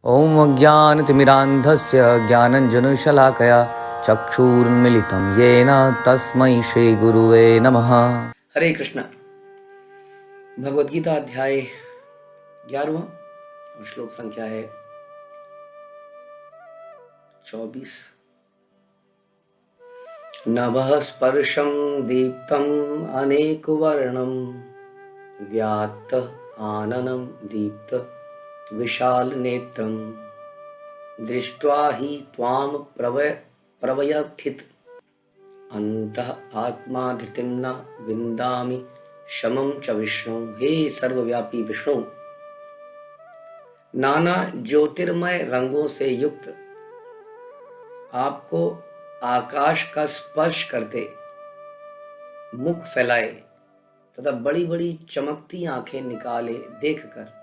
ॐ अज्ञानतिमिरान्धस्य ज्ञानञ्जनशलाकया चक्षुरुन्मिलितं येन तस्मै श्रीगुरुवे नमः। हरे कृष्ण। भगवद गीता अध्याय 11वां और श्लोक संख्या है 24। नभः स्पर्शं दीप्तम् अनेकवर्णं व्यात्तः आननं दीप्त विशाल नेत्रं दृष्ट्वा हि त्वां प्रवयथित अंतः आत्मा धृतिं न विन्दामि शमं च विष्णु। हे सर्वव्यापी विष्णु, नाना ज्योतिर्मय रंगों से युक्त आपको आकाश का स्पर्श करते मुख फैलाए तथा बड़ी बड़ी चमकती आंखें निकाले देखकर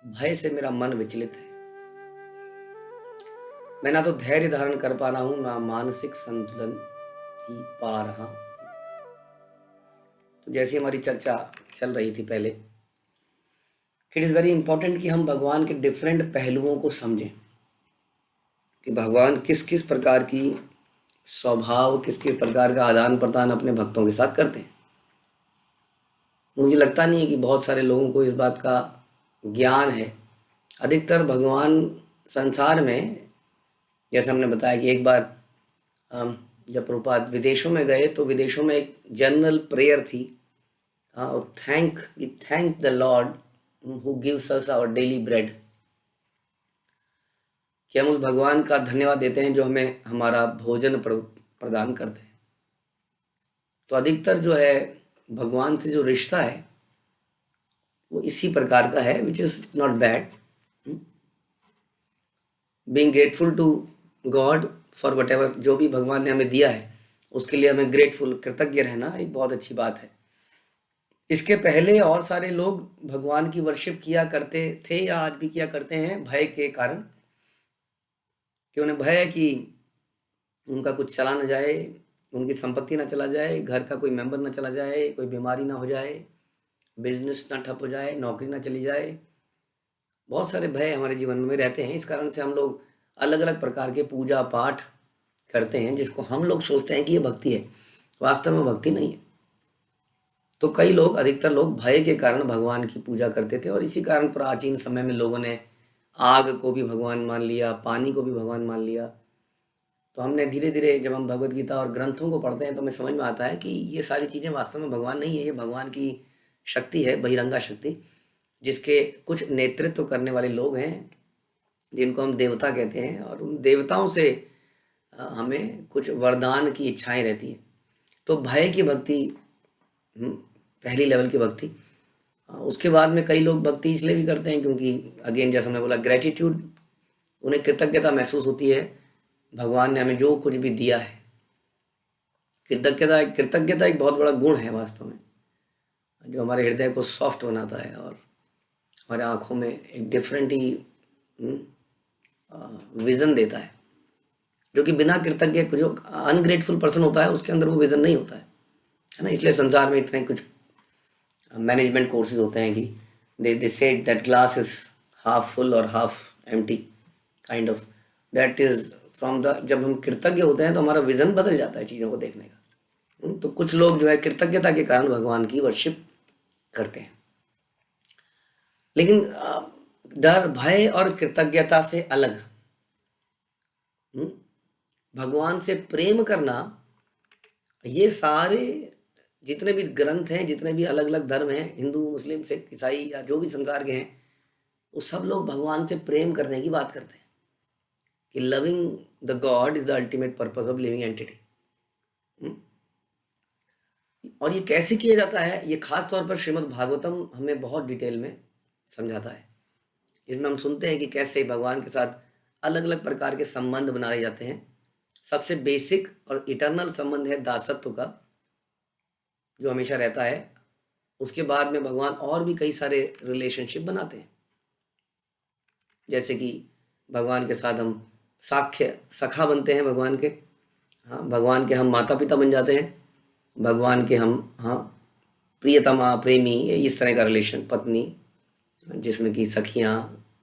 भय से मेरा मन विचलित है। मैं ना तो धैर्य धारण कर पा रहा हूं, ना मानसिक संतुलन ही पा रहा। तो जैसी हमारी चर्चा चल रही थी पहले, इट इज़ वेरी इंपॉर्टेंट कि हम भगवान के डिफरेंट पहलुओं को समझें कि भगवान किस किस प्रकार की स्वभाव, किस किस प्रकार का आदान प्रदान अपने भक्तों के साथ करते हैं। मुझे लगता नहीं है कि बहुत सारे लोगों को इस बात का ज्ञान है। अधिकतर भगवान संसार में, जैसे हमने बताया कि एक बार जब प्रभुपाद विदेशों में गए तो विदेशों में एक जनरल प्रेयर थी, we thank the Lord who gives us our daily bread, कि हम उस भगवान का धन्यवाद देते हैं जो हमें हमारा भोजन प्रदान करते हैं। तो अधिकतर जो है भगवान से जो रिश्ता है वो इसी प्रकार का है, which is not bad. Being grateful to God for whatever, जो भी भगवान ने हमें दिया है उसके लिए हमें ग्रेटफुल, कृतज्ञ रहना एक बहुत अच्छी बात है। इसके पहले और सारे लोग भगवान की वर्शिप किया करते थे या आज भी किया करते हैं भय के कारण, कि उन्हें भय है कि उनका कुछ चला ना जाए, उनकी संपत्ति ना चला जाए, घर का कोई मेंबर ना चला जाए, कोई बीमारी ना हो जाए, बिजनेस ना ठप हो जाए, नौकरी ना चली जाए। बहुत सारे भय हमारे जीवन में रहते हैं। इस कारण से हम लोग अलग अलग प्रकार के पूजा पाठ करते हैं, जिसको हम लोग सोचते हैं कि ये भक्ति है, वास्तव में भक्ति नहीं है। तो कई लोग, अधिकतर लोग भय के कारण भगवान की पूजा करते थे, और इसी कारण प्राचीन समय में लोगों ने आग को भी भगवान मान लिया, पानी को भी भगवान मान लिया। तो हमने धीरे धीरे, जब हम भगवद गीता और ग्रंथों को पढ़ते हैं तो हमें समझ में आता है कि ये सारी चीज़ें वास्तव में भगवान नहीं है, ये भगवान की शक्ति है, बहिरंगा शक्ति, जिसके कुछ नेतृत्व करने वाले लोग हैं जिनको हम देवता कहते हैं, और उन देवताओं से हमें कुछ वरदान की इच्छाएं रहती हैं। तो भय की भक्ति पहली लेवल की भक्ति। उसके बाद में कई लोग भक्ति इसलिए भी करते हैं क्योंकि अगेन जैसे हमने बोला, ग्रेटिट्यूड, उन्हें कृतज्ञता महसूस होती है भगवान ने हमें जो कुछ भी दिया है। कृतज्ञता एक बहुत बड़ा गुण है वास्तव में, जो हमारे हृदय को सॉफ्ट बनाता है और हमारे आँखों में एक डिफरेंट ही विज़न देता है, जो कि बिना कृतज्ञ, जो अनग्रेटफुल पर्सन होता है उसके अंदर वो विज़न नहीं होता है ना। इसलिए संसार में इतने कुछ मैनेजमेंट कोर्सेज होते हैं कि they said that glass is half full और half empty kind of, that is from the, जब हम कृतज्ञ होते हैं तो हमारा विजन बदल जाता है चीज़ों को देखने का। तो कुछ लोग जो है कृतज्ञता के कारण भगवान की वर्शिप करते हैं। लेकिन डर, भय और कृतज्ञता से अलग भगवान से प्रेम करना, ये सारे जितने भी ग्रंथ हैं, जितने भी अलग अलग धर्म हैं, हिंदू, मुस्लिम, सिख, ईसाई या जो भी संसार के हैं, वो सब लोग भगवान से प्रेम करने की बात करते हैं कि loving the God is the ultimate purpose of living entity. और ये कैसे किया जाता है, ये खास तौर पर श्रीमद् भागवतम हमें बहुत डिटेल में समझाता है। इसमें हम सुनते हैं कि कैसे भगवान के साथ अलग अलग प्रकार के संबंध बनाए जाते हैं। सबसे बेसिक और इटर्नल संबंध है दासत्व का, जो हमेशा रहता है। उसके बाद में भगवान और भी कई सारे रिलेशनशिप बनाते हैं, जैसे कि भगवान के साथ हम सखा बनते हैं भगवान के, भगवान के हम माता पिता बन जाते हैं, भगवान के हम प्रियतमा, प्रेमी, इस तरह का रिलेशन, पत्नी, जिसमें कि सखियाँ,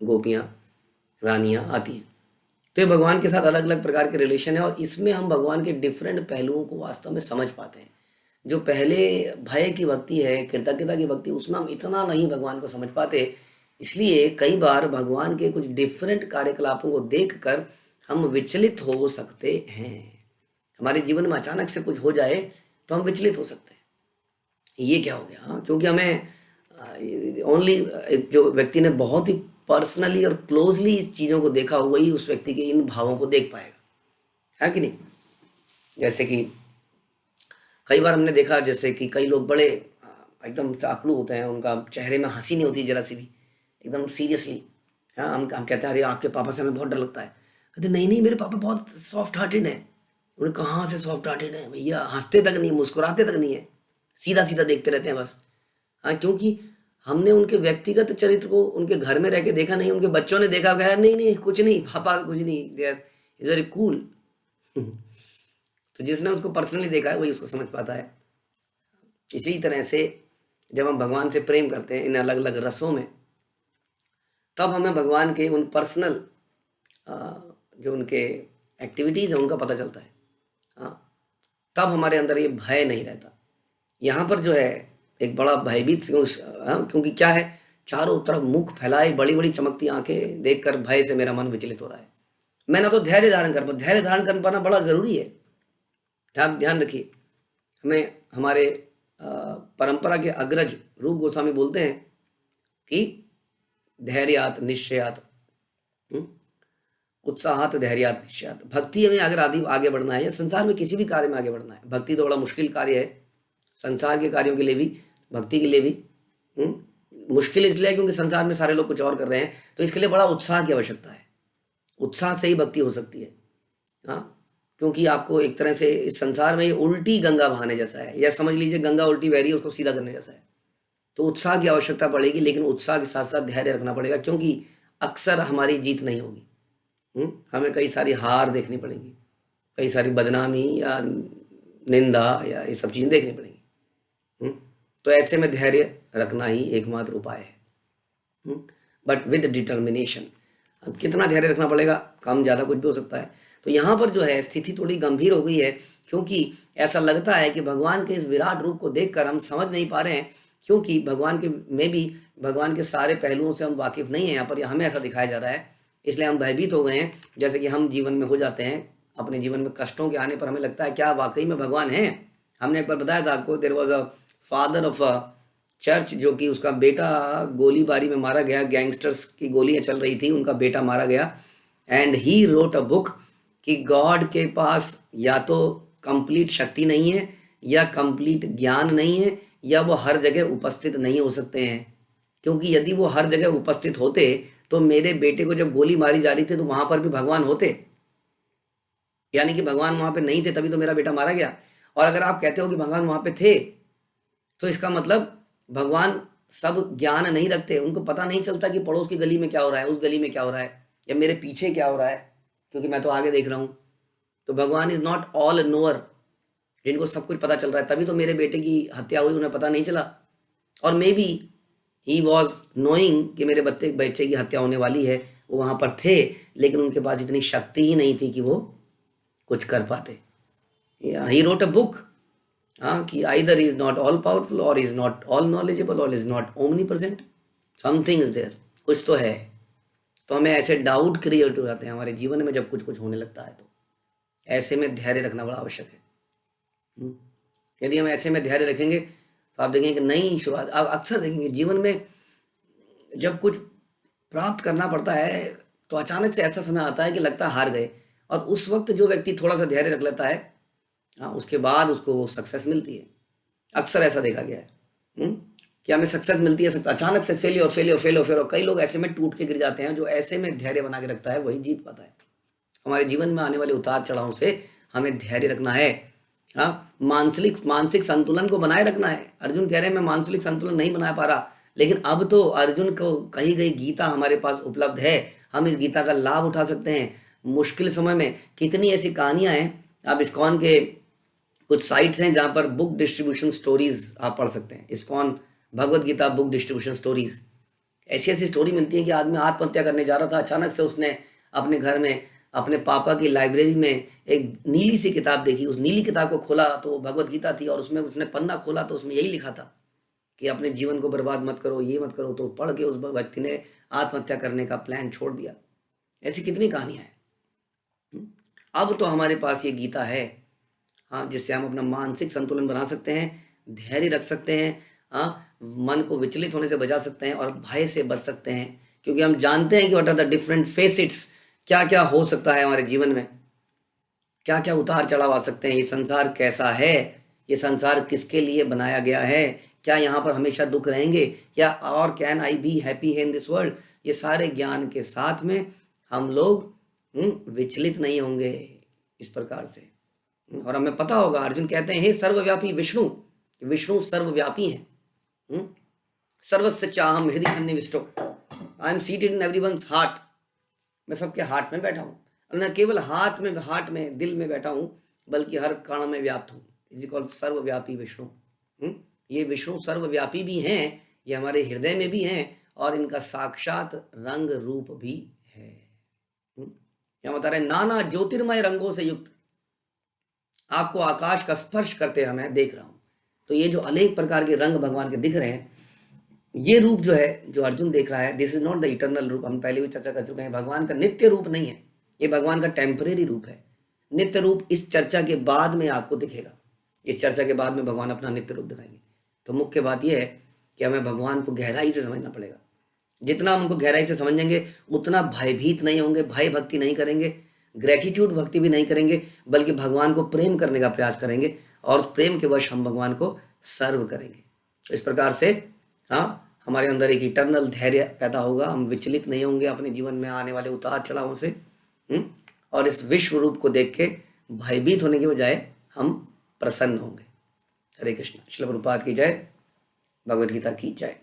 गोपियाँ, रानियाँ आती हैं। तो ये भगवान के साथ अलग अलग प्रकार के रिलेशन है और इसमें हम भगवान के डिफरेंट पहलुओं को वास्तव में समझ पाते हैं। जो पहले भय की भक्ति है, कृतज्ञता की भक्ति, उसमें हम इतना नहीं भगवान को समझ पाते। इसलिए कई बार भगवान के कुछ डिफरेंट कार्यकलापों को देखकर हम विचलित हो सकते हैं। हमारे जीवन में अचानक से कुछ हो जाए तो हम विचलित हो सकते हैं, ये क्या हो गया। हाँ, क्योंकि हमें ओनली जो व्यक्ति ने बहुत ही पर्सनली और क्लोजली इस चीज़ों को देखा हो, वही उस व्यक्ति के इन भावों को देख पाएगा, है कि नहीं। जैसे कि कई बार हमने देखा, जैसे कि कई लोग बड़े एकदम से आकड़ू होते हैं, उनका चेहरे में हंसी नहीं होती जरा सी भी, एकदम सीरियसली। हाँ, हम कहते हैं अरे आपके पापा से हमें बहुत डर लगता है। कहते नहीं नहीं, मेरे पापा बहुत सॉफ्ट हार्टेड है। उन्हें कहाँ से सॉफ्ट हार्टेड है भैया, हंसते तक नहीं, मुस्कुराते तक नहीं है, सीधा सीधा देखते रहते हैं बस। हाँ, क्योंकि हमने उनके व्यक्तिगत चरित्र को उनके घर में रह के देखा नहीं, उनके बच्चों ने देखा, गया नहीं नहीं कुछ नहीं, पापा कुछ नहीं, they are is very cool. तो जिसने उसको पर्सनली देखा है वही उसको समझ पाता है। इसी तरह से जब हम भगवान से प्रेम करते हैं इन अलग अलग रसों में, तब हमें भगवान के उन पर्सनल जो उनके एक्टिविटीज़ हैं उनका पता चलता है। हाँ, तब हमारे अंदर ये भय नहीं रहता। यहाँ पर जो है एक बड़ा भयभीत क्योंकि क्या है, चारों तरफ मुख फैलाए, बड़ी बड़ी चमकती आंखें देखकर भय से मेरा मन विचलित हो रहा है। मैं ना तो धैर्य धारण कर पाऊँ, धैर्य धारण कर पाना बड़ा ज़रूरी है। ध्यान रखिए, हमें हमारे परंपरा के अग्रज रूप गोस्वामी बोलते हैं कि धैर्यात निश्चयात, उत्साहात धैर्यात निश्चयात। भक्ति में अगर आगे बढ़ना है या संसार में किसी भी कार्य में आगे बढ़ना है, भक्ति तो बड़ा मुश्किल कार्य है, संसार के कार्यों के लिए भी, भक्ति के लिए भी मुश्किल इसलिए क्योंकि संसार में सारे लोग कुछ और कर रहे हैं, तो इसके लिए बड़ा उत्साह की आवश्यकता है। उत्साह से ही भक्ति हो सकती है। हाँ, क्योंकि आपको एक तरह से इस संसार में ये उल्टी गंगा बहाने जैसा है, या समझ लीजिए गंगा उल्टी बह रही है, उसको सीधा करने जैसा है। तो उत्साह की आवश्यकता पड़ेगी, लेकिन उत्साह के साथ साथ धैर्य रखना पड़ेगा, क्योंकि अक्सर हमारी जीत नहीं होगी। हमें कई सारी हार देखनी पड़ेगी, कई सारी बदनामी या निंदा या ये सब चीज़ें देखनी पड़ेंगी। तो ऐसे में धैर्य रखना ही एकमात्र उपाय है, बट विद डिटर्मिनेशन। अब कितना धैर्य रखना पड़ेगा, कम ज़्यादा कुछ भी हो सकता है। तो यहाँ पर जो है स्थिति थोड़ी गंभीर हो गई है, क्योंकि ऐसा लगता है कि भगवान के इस विराट रूप को देखकर हम समझ नहीं पा रहे हैं, क्योंकि भगवान के में भी भगवान के सारे पहलुओं से हम वाकिफ़ नहीं हैं। यहाँ पर हमें ऐसा दिखाया जा रहा है, इसलिए हम भयभीत हो गए हैं। जैसे कि हम जीवन में हो जाते हैं, अपने जीवन में कष्टों के आने पर हमें लगता है क्या वाकई में भगवान है। हमने एक बार बताया था आपको, there was a father of a church, जो कि उसका बेटा गोलीबारी में मारा गया, गैंगस्टर्स की गोलियां चल रही थी, उनका बेटा मारा गया, and he wrote a book कि गॉड के पास या तो कंप्लीट शक्ति नहीं है, या कंप्लीट ज्ञान नहीं है, या वो हर जगह उपस्थित नहीं हो सकते हैं। क्योंकि यदि वो हर जगह उपस्थित होते तो मेरे बेटे को जब गोली मारी जा रही थी तो वहां पर भी भगवान होते, यानी कि भगवान वहां पे नहीं थे तभी तो मेरा बेटा मारा गया। और अगर आप कहते हो कि भगवान वहां पे थे, तो इसका मतलब भगवान सब ज्ञान नहीं रखते, उनको पता नहीं चलता कि पड़ोस की गली में क्या हो रहा है, उस गली में क्या हो रहा है, या मेरे पीछे क्या हो रहा है, क्योंकि मैं तो आगे देख रहा हूं। तो भगवान इज नॉट ऑल नोअर, जिनको सब कुछ पता चल रहा है। तभी तो मेरे बेटे की हत्या हुई, उन्हें पता नहीं चला। और may be he was knowing कि मेरे बच्चे की हत्या होने वाली है, वो वहां पर थे, लेकिन उनके पास इतनी शक्ति ही नहीं थी कि वो कुछ कर पाते। ही रोट अ बुक कि either is not all powerful और इज नॉट ऑल नॉलेजेबल और is not omnipresent, something is there, कुछ तो है। तो हमें ऐसे डाउट क्रिएट हो जाते हैं हमारे जीवन में जब कुछ कुछ होने लगता है। तो ऐसे में धैर्य रखना बड़ा आवश्यक है। यदि हम ऐसे में धैर्य रखेंगे तो आप देखेंगे कि नई शुरुआत, आप अक्सर देखेंगे जीवन में जब कुछ प्राप्त करना पड़ता है तो अचानक से ऐसा समय आता है कि लगता है हार गए, और उस वक्त जो व्यक्ति थोड़ा सा धैर्य रख लेता है, उसके बाद उसको वो सक्सेस मिलती है। अक्सर ऐसा देखा गया है कि हमें सक्सेस मिलती है, अचानक से फेलियर फेलियर फेलियर फेलियर, कई लोग ऐसे में टूट के गिर जाते हैं। जो ऐसे में धैर्य बना के रखता है वही जीत पाता है। हमारे जीवन में आने वाले उतार चढ़ाव से हमें धैर्य रखना है। मानसिक संतुलन को बनाए रखना है। अर्जुन कह रहे हैं मैं मानसिक संतुलन नहीं बना पा रहा, लेकिन अब तो अर्जुन को कही गई गीता हमारे पास उपलब्ध है, हम इस गीता का लाभ उठा सकते हैं। मुश्किल समय में कितनी ऐसी कहानियां हैं, आप इस्कॉन के कुछ साइट्स हैं जहां पर बुक डिस्ट्रीब्यूशन स्टोरीज आप पढ़ सकते हैं। ISKCON Bhagavad Gita book distribution stories, ऐसी ऐसी स्टोरी मिलती है कि आदमी आत्महत्या करने जा रहा था, अचानक से उसने अपने घर में अपने पापा की लाइब्रेरी में एक नीली सी किताब देखी। उस नीली किताब को खोला तो भगवत गीता थी, और उसमें उसने पन्ना खोला तो उसमें यही लिखा था कि अपने जीवन को बर्बाद मत करो, ये मत करो। तो पढ़ के उस व्यक्ति ने आत्महत्या करने का प्लान छोड़ दिया। ऐसी कितनी कहानियां हैं। अब तो हमारे पास ये गीता है, हाँ, जिससे हम अपना मानसिक संतुलन बना सकते हैं, धैर्य रख सकते हैं, हाँ, मन को विचलित होने से बचा सकते हैं और भय से बच सकते हैं, क्योंकि हम जानते हैं कि what are the different facets, क्या क्या हो सकता है हमारे जीवन में, क्या क्या उतार चढ़ाव आ सकते हैं, ये संसार कैसा है, ये संसार किसके लिए बनाया गया है, क्या यहाँ पर हमेशा दुख रहेंगे, या और can I be happy in this world. ये सारे ज्ञान के साथ में हम लोग विचलित नहीं होंगे इस प्रकार से। और हमें पता होगा, अर्जुन कहते हैं हे सर्वव्यापी विष्णु, विष्णु सर्वव्यापी हैं। सर्वस्य चाहम हृदय सन्निविष्टो, I am seated in everyone's heart, मैं सबके हार्ट में बैठा हूँ। न केवल हार्ट में दिल में बैठा हूँ, बल्कि हर कण में व्याप्त हूँ। इज कॉल्ड सर्वव्यापी विष्णु। ये विष्णु सर्वव्यापी भी हैं, ये हमारे हृदय में भी हैं, और इनका साक्षात रंग रूप भी है। क्या बता रहे, नाना ज्योतिर्मय रंगों से युक्त आपको आकाश का स्पर्श करते हुए मैं देख रहा हूं। तो ये जो अनेक प्रकार के रंग भगवान के दिख रहे हैं, ये रूप जो है, जो अर्जुन देख रहा है, this is not the eternal रूप। हम पहले भी चर्चा कर चुके हैं, भगवान का नित्य रूप नहीं है, ये भगवान का टेम्परेरी रूप है। नित्य रूप इस चर्चा के बाद में आपको दिखेगा, इस चर्चा के बाद में भगवान अपना नित्य रूप दिखाएंगे। तो मुख्य बात यह है कि हमें भगवान को गहराई से समझना पड़ेगा। जितना हम उनको गहराई से समझेंगे, उतना भयभीत नहीं होंगे, भय भक्ति नहीं करेंगे, ग्रेटिट्यूड भक्ति भी नहीं करेंगे, बल्कि भगवान को प्रेम करने का प्रयास करेंगे, और प्रेम के वश हम भगवान को सर्व करेंगे। तो इस प्रकार से हाँ, हमारे अंदर एक इटर्नल धैर्य पैदा होगा, हम विचलित नहीं होंगे अपने जीवन में आने वाले उतार चढ़ावों से। और इस विश्व रूप को देख के भयभीत होने के बजाय हम प्रसन्न होंगे। हरे कृष्ण। श्रील प्रभुपाद की जय, भगवद गीता की जय।